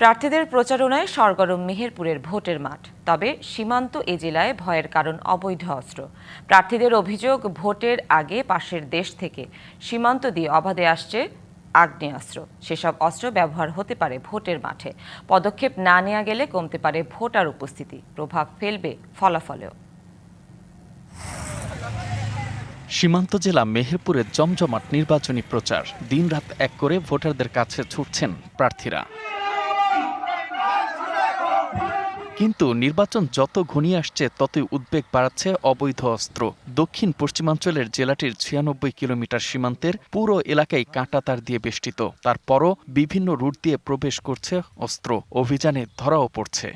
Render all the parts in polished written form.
প্রার্থীদের প্রচারণায় সরগরম মেহেরপুরের ভোটের মাঠ। তবে সীমান্ত এ জেলায় ভয়ের কারণ অবৈধ অস্ত্র। প্রার্থীদের অভিযোগ, ভোটের আগে পাশের দেশ থেকে সীমান্ত দিয়ে অবাধে আসছে আগ্নেয়াস্ত্র। সেসব অস্ত্র ব্যবহার হতে পারে ভোটের মাঠে। পদক্ষেপ না নেওয়া গেলে কমতে পারে ভোটার উপস্থিতি, প্রভাব ফেলবে ফলাফলেও। সীমান্ত জেলা মেহেরপুরের জমজমাট নির্বাচনী প্রচার। দিনরাত এক করে ভোটারদের কাছে ছুটছেন প্রার্থীরা। কিন্তু নির্বাচন যত ঘনিয়ে আসছে ততই উদ্বেগ বাড়াচ্ছে অবৈধ অস্ত্র। দক্ষিণ পশ্চিমাঞ্চলের জেলাটির ৯৬ কিলোমিটার সীমান্তের পুরো এলাকায় কাঁটাতার দিয়ে বেষ্টিত। তারপরও বিভিন্ন রুট দিয়ে প্রবেশ করছে অস্ত্র, অভিযানে ধরাও পড়ছে।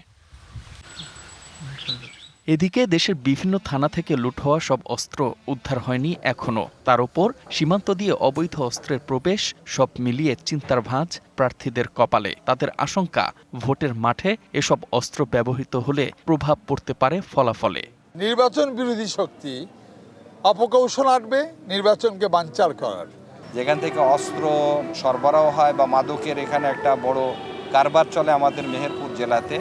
এদিকে দেশের বিভিন্ন থানা থেকে লুট হওয়া সব অস্ত্র উদ্ধার হয়নি এখনো। তার উপর সীমান্ত দিয়ে অবৈধ অস্ত্রের প্রবেশ, সব মিলিয়ে চিন্তার ভাঁজ প্রার্থীদের কপালে। তাদের আশঙ্কা, ভোটের মাঠে এসব অস্ত্র ব্যবহৃত হলে প্রভাব পড়তে পারে ফলাফলে। নির্বাচন বিরোধী শক্তি অপকৌশল আনবে নির্বাচনকে বানচাল করার। যেখান থেকে অস্ত্র সরবরাহ হয় বা মাদকের এখানে একটা বড় কারবার চলে আমাদের মেহেরপুর জেলাতে,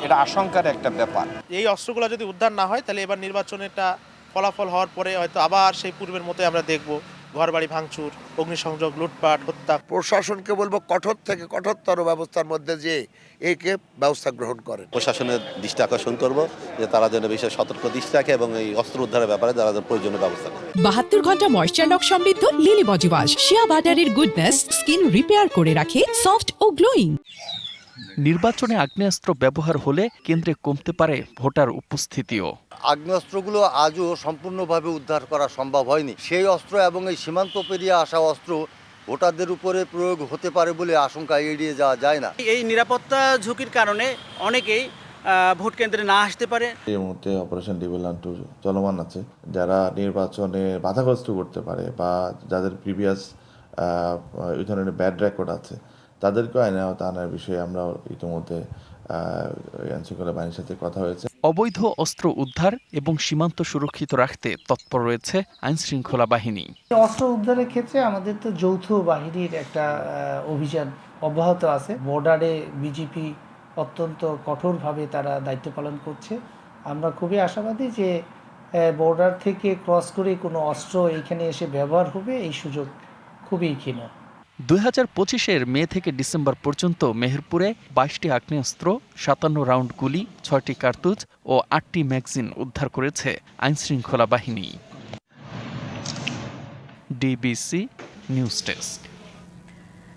এটা আশঙ্কার একটা ব্যাপার। এই অস্ত্রগুলো যদি উদ্ধার না হয় তাহলে এবার নির্বাচনেরটা ফলাফল হওয়ার পরে হয়তো আবার সেই পূর্বের মতো আমরা দেখব ঘরবাড়ি ভাঙচুর, অগ্নিসংযোগ, লুটপাট, হত্যা। প্রশাসনকে বলবো কঠোর থেকে কঠোরতর ব্যবস্থার মধ্যে যে একে ব্যবস্থা গ্রহণ করেন। প্রশাসনের দৃষ্টি আকর্ষণ করব যে তারা যেন বিশেষ সতর্ক দৃষ্টি রাখে এবং এই অস্ত্র উদ্ধারের ব্যাপারে তারা প্রয়োজনীয় ব্যবস্থা করে। ৭২ ঘন্টা ময়েশ্চার লক সমৃদ্ধ লিলি বডি ওয়াশ শিয়া বাটারের গুডনেস স্কিন রিপেয়ার করে রাখে সফট ও গ্লোয়িং। নির্বাচনে আগ্নেয়াস্ত্র ব্যবহার হলে কেন্দ্রে কমতে পারে ভোটার উপস্থিতিও। আগ্নেয়াস্ত্রগুলো আজও সম্পূর্ণভাবে উদ্ধার করা সম্ভব হয়নি। সেই অস্ত্র এবং এই সীমান্ত পেরিয়ে আসা অস্ত্র ভোটারদের উপরে প্রয়োগ হতে পারে বলে আশঙ্কা এড়িয়ে যাওয়া যায় না। এই নিরাপত্তা ঝুঁকির কারণে অনেকেই ভোট কেন্দ্রে না আসতে পারে। এই মুহূর্তে অপারেশন ডিভিলান্ট চলমান আছে। যারা নির্বাচনে বাধাগ্রস্ত করতে পারে বা যাদের প্রিভিয়াস এই ধরনের ব্যাড রেকর্ড আছে তাদেরকে আইনে আনার বিষয়ে আমরা ইতিমধ্যে আইনশৃঙ্খলা বাহিনীর সাথে কথা হয়েছে। অবৈধ অস্ত্র উদ্ধার এবং সীমান্ত সুরক্ষিত রাখতে তৎপর রয়েছে আইনশৃঙ্খলা বাহিনী। অস্ত্র উদ্ধারের ক্ষেত্রে আমাদের তো যৌথ বাহিনীর একটা অভিযান অব্যাহত আছে। বর্ডারে বিজিপি অত্যন্ত কঠোরভাবে তারা দায়িত্ব পালন করছে। আমরা খুবই আশাবাদী যে বর্ডার থেকে ক্রস করে কোনো অস্ত্র এখানে এসে ব্যবহার হবে এই সুযোগ খুবই ক্ষীণ। ২০২৫-এর মে থেকে ডিসেম্বর পর্যন্ত মেহেরপুরে ২২টি আগ্নেয়াস্ত্র, ৫৭ রাউন্ড গুলি, ৬টি কার্তুজ ও ৮টি ম্যাগাজিন উদ্ধার করেছে আইনশৃঙ্খলা বাহিনী। DBC news desk.